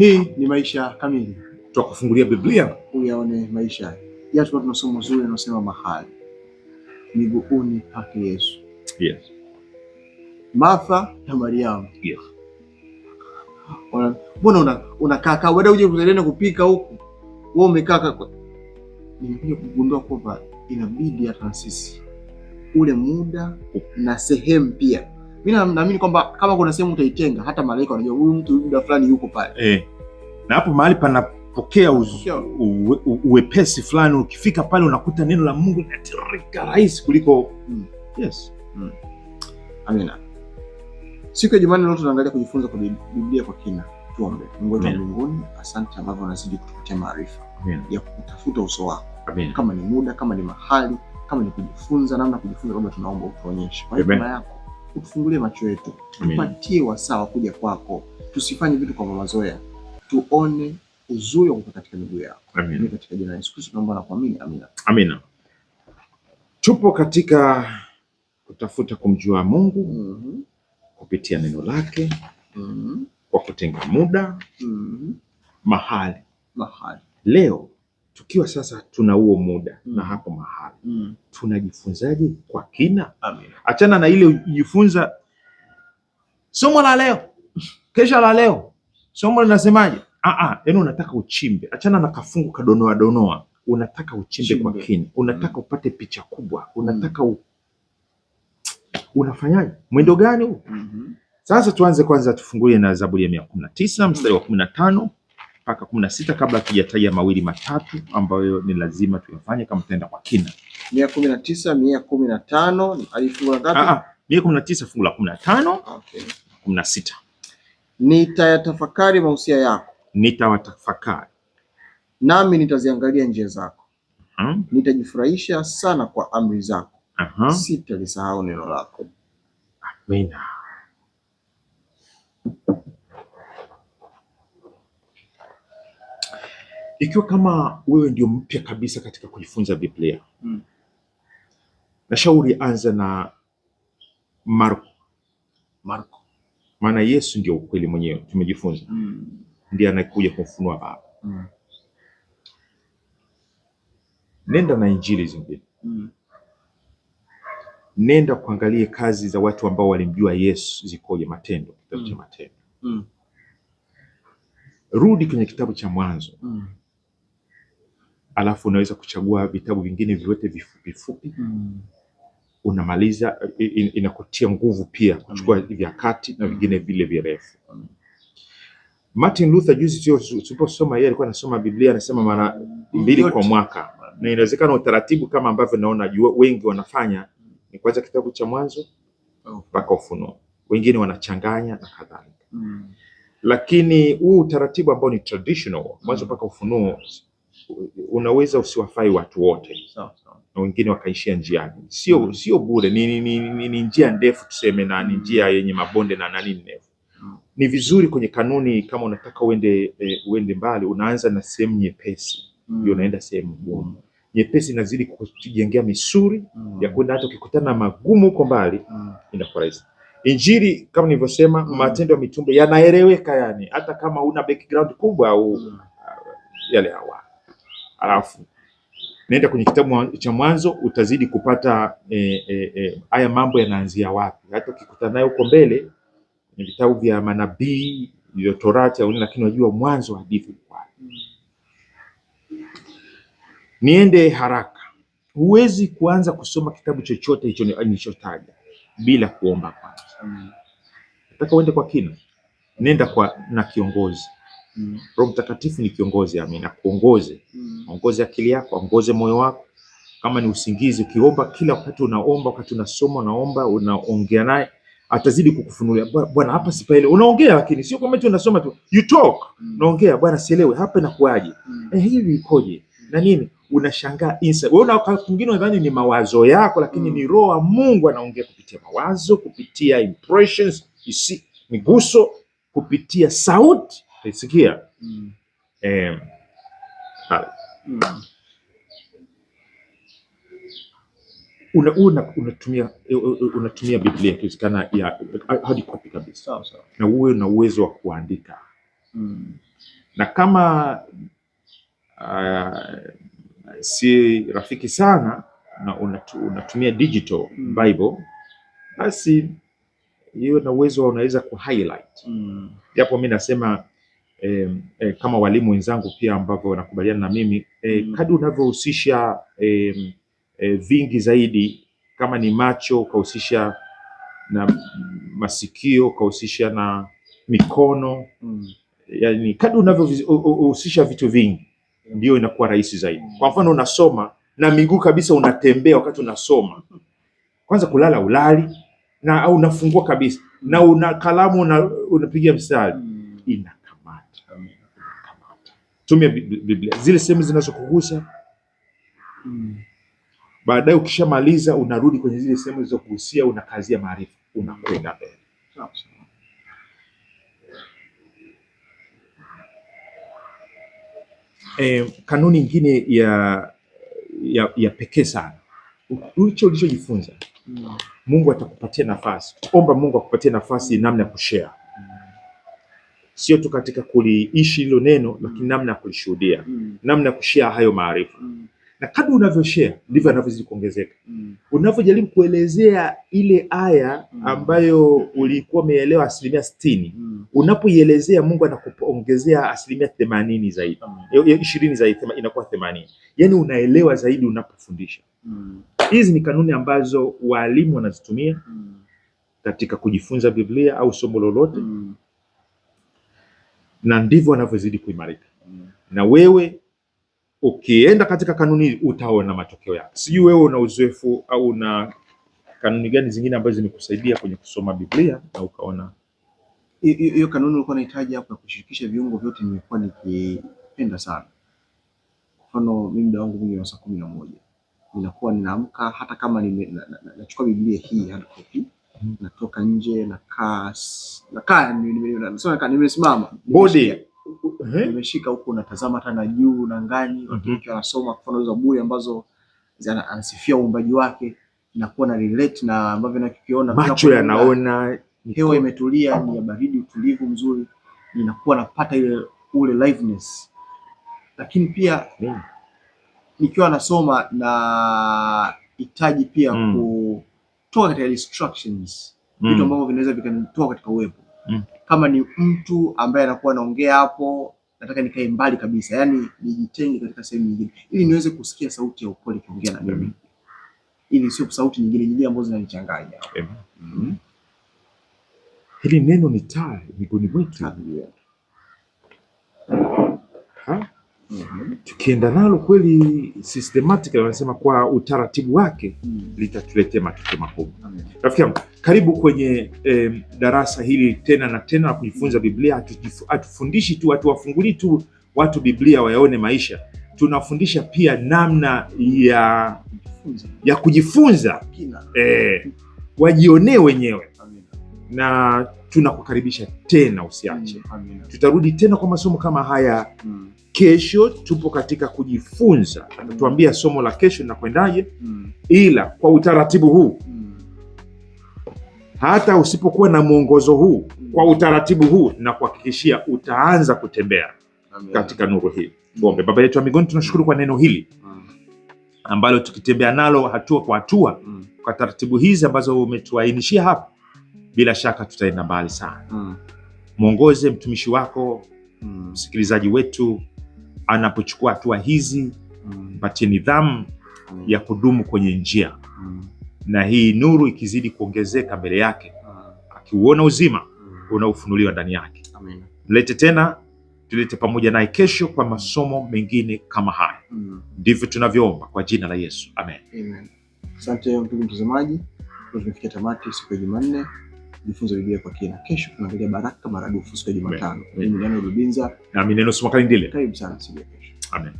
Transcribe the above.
Hii ni Maisha Kamili, tutakufungulia Biblia uyaone maisha. Jana tulikuwa tunasoma zuri linalosema mahali miguuni pake Yesu. Yes. Martha na Mariamu. Yes. Mbona unakaa baada uje kuendelea kupika huku, wewe umekaa. Nimekuja kugundua kwamba inabidi hata sisi ule muda na sehemu pia. Mimi naamini kwamba kama kuna sehemu utaitenga, hata malaika wanajua huyu mtu muda fulani yuko pale. Na hapo mahali panapokea uwepesi fulani, ukifika pale unakuta neno la Mungu linatirika rahisi kuliko Yes. Amina. Siku ya Jumanne leo tunaangalia kujifunza kwa Biblia kwa kina. Tuombe. Mungu wetu wa mbinguni, asante ambavyo unazidi kutupatia maarifa ya kutafuta uso wako. Amen. Kama ni muda, kama ni mahali, kama ni kujifunza, namna kujifunza, kama tunaomba utuonyeshe. Kwa hekima yako utufungulie macho yetu, tupatie wasaa kuja kwako. Tusifanye vitu kwa mazoea. Tuone uzuri wako katika miguu yako. Amen. Katika jina la Yesu Kristo tunaomba na kuamini. Amina. Amina. Tupo katika kutafuta kumjua Mungu kupitia neno lake, kwa kutenga muda, mahali. Leo tukiwa sasa tuna huo muda na hapo mahali, tunajifunzaje kwa kina? Amina. Achana na ile ujifunza somo la leo, kesha la leo somo linasemaje? Yaani unataka uchimbe. Achana na kafungu kadonoa. Unataka uchimbe kwa kina. Unataka upate picha kubwa. Unataka unafanyaje? Mwendo gani huu? Sasa tuanze kwanza, tufungulie na Zaburi ya 119 mstari wa 15 mpaka 16 kabla tujataja mawili matatu ambayo ni lazima tuyafanye kama tutaenda kwa kina. 119 alifungu ngapi? 119 fungu la 15. Okay. 16. Nitayatafakari mausia yako. Nitawatafakari. Nami nitaziangalia njia zako. Nitajifurahisha sana kwa amri zako. Sitalisahau neno lako. Amina. Ikiwa kama wewe ndio mpya kabisa katika kujifunza Biblia, nashauri anza na Marko. Maana Yesu ndio ukweli mwenyewe, tumejifunza. Ndiye anakuja kumfunua Baba. Nenda na Injili zingine. Nenda kuangalie kazi za watu ambao walimjua Yesu zikoje, Matendo, kitabu cha Matendo. Rudi kwenye kitabu cha Mwanzo. Alafu unaweza kuchagua vitabu vingine vyote vifupi. Unamaliza, inakutia nguvu pia kuchukua vya kati na vingine vile virefu. Martin Luther juzi tuliposoma, yeye alikuwa anasoma Biblia, anasema mara 2 kwa mwaka. Na inawezekana utaratibu kama ambavyo naona wengi wanafanya ni kwanza kitabu cha Mwanzo mpaka Ufunuo. Wengine wanachanganya na kadhalika. Lakini huu utaratibu ambao ni traditional, Mwanzo mpaka Ufunuo, unaweza usiwafai watu wote. Na wengine wakaishia njiani. Sio bure, ni njia ndefu tuseme, na ni njia yenye mabonde na nani ndefu. Ni vizuri kwenye kanuni, kama unataka uende mbali, unaanza na sehemu nyepesi, ndio unaenda sehemu ngumu. Nyepesi inazidi kujengea misuri ya kwenda, hata ukikutana na magumu huko mbali inakuwa rahisi. Injili kama nilivyosema, Matendo ya Mitume yanaeleweka, yani hata kama una background kubwa au yale hawa. Alafu nenda kwenye kitabu cha Mwanzo, utazidi kupata haya mambo yanaanzia wapi. Hata ukikutana nayo huko mbele ni vitabu vya manabii, vya Torati au, lakini unajua mwanzo hadithi kwa. Niende haraka. Huwezi kuanza kusoma kitabu chochote hicho nilichotaja bila kuomba kwanza. Nataka uende kwa kina. Nenda na kiongozi. Roho Mtakatifu ni kiongozi, amina, kuongoze. Ongoze akili yako, ongoze moyo wako. Kama ni usingizi, ukiomba kila wakati, unaomba wakati unasoma, unaomba, unaongea naye, atazidi kukufunulia. Bwana hapa sipaele. Unaongea lakini sio kama tu unasoma tu. You talk. Unaongea, Bwana sielewi hapa inakuaje. Hivi ikoje? Na nini? Unashangaa inside. Wewe wakati mwingine unadhani ni mawazo yako, lakini ni Roho wa Mungu anaongea kupitia mawazo, kupitia impressions, miguso, kupitia sauti. Utasikia. Unatumia Biblia kisikana ya hadi copy kabisa. Sawa. Na uwe na uwezo wa kuandika. na kama si rafiki sana na unatumia digital Bible, basi hiyo na uwezo unaweza ku highlight. Japo mimi nasema kama walimu wenzangu pia ambao wanakubaliana na mimi, kadri unavyohusisha vingi zaidi, kama ni macho ukahusisha na masikio, ukahusisha na mikono, yani kadri unavyohusisha vitu vingi ndio inakuwa rahisi zaidi. Kwa mfano unasoma na miguu kabisa, unatembea wakati unasoma, kwanza kulala ulali na au unafungua kabisa, na una kalamu unapiga mstari, inakamata. Tumia Biblia zile sehemu zinazokugusa. Baadaye ukishamaliza unarudi kwenye zile sehemu zilizokugusia, unakazia maarifa, unakwenda mbele. Kanuni nyingine ya pekee sana, ulichojifunza, Mungu atakupatia nafasi. Omba Mungu akupatie nafasi namna ya kushare, sio tu katika kuliishi hilo neno, lakini namna ya kulishuhudia, namna ya kushare hayo maarifa. Na kadri unavyoshare ndivyo anavyozidi kuongezeka. Unavyojaribu kuelezea ile aya ambayo ulikuwa umeelewa 60%, unapoielezea Mungu anakuongezea 80% zaidi, 20 zaidi, inakuwa 80. Yani unaelewa zaidi unapofundisha. Hizi ni kanuni ambazo walimu wanazitumia katika kujifunza Biblia au somo lolote, na ndivyo wanavyozidi kuimarika. Na wewe ukienda katika kanuni utaona matokeo yake. Sijui wewe una uzoefu au una kanuni gani zingine ambazo zimekusaidia kwenye kusoma Biblia na ukaona hiyo kanuni ulikuwa unahitaji hapo kushirikisha viungo vyote. Nimekuwa nikipenda sana. Mfano mimi muda wangu mwingi wa saa 11 ninakuwa ninaamka, hata kama nachukua Biblia hii hard copy, natoka nje, nakaa nimesimama body nimeshika huko, natazama hata na juu na ngani, watu wanasoma kwa mfano Zaburi ambazo anasifia uumbaji wake, nakuwa na relate na ambavyo nakiona, macho yanaona, hewa imetulia, ni ya baridi, utulivu mzuri, ninakuwa napata ule liveness. Lakini pia nikiwa nasoma na hitaji pia kutoka katika distractions, vitu ambavyo vinaweza vikanitoa katika uwepo. Kama ni mtu ambaye anakuwa anaongea hapo, nataka nikae mbali kabisa, yani nijitenge katika sehemu nyingine ili niweze kusikia sauti ya upole ikiongea na mimi, ili sio sauti nyingine ambazo zinanichanganya. Hili neno ni taa miguuni mwetu. Tukienda nalo kweli systematic, wanasema kwa utaratibu wake, litatuletea matokeo makubwa. Rafiki yangu, karibu kwenye darasa hili tena na tena kujifunza Biblia. Hatufundishi tu, hatuwafungulii tu watu Biblia wayaone maisha, tunafundisha pia namna ya kujifunza, wajionee wenyewe. Na tunakukaribisha tena, usiache. Tutarudi tena kwa masomo kama haya kesho. Tupo katika kujifunza, tuambia somo la kesho linakwendaje, ila kwa utaratibu huu. Hata usipokuwa na mwongozo huu, kwa utaratibu huu, na kuhakikishia utaanza kutembea katika nuru hii. Tuombe. Baba yetu wa mbinguni, tunashukuru kwa neno hili ambalo tukitembea nalo hatua kwa hatua, kwa taratibu hizi ambazo umetuainishia hapa, bila shaka tutaenda mbali sana. Mwongoze mtumishi wako, msikilizaji wetu, anapochukua hatua hizi, mpatie nidhamu ya kudumu kwenye njia, na hii nuru ikizidi kuongezeka mbele yake, akiuona uzima unaofunuliwa ndani yake. Mlete tena, tulete pamoja naye kesho kwa masomo mengine kama haya. Ndivyo tunavyoomba kwa jina la Yesu, amen. Asante ndugu mtazamaji, tumefikia tamati siku ya Jumanne jifunza Biblia kwa kina. Kesho tunaangalia baraka maradufu siku ya Jumatano. Mimi ni Daniel Rubinza na mimi Neno Sumakali Ndile. Karibu sana siku ya kesho. Amen.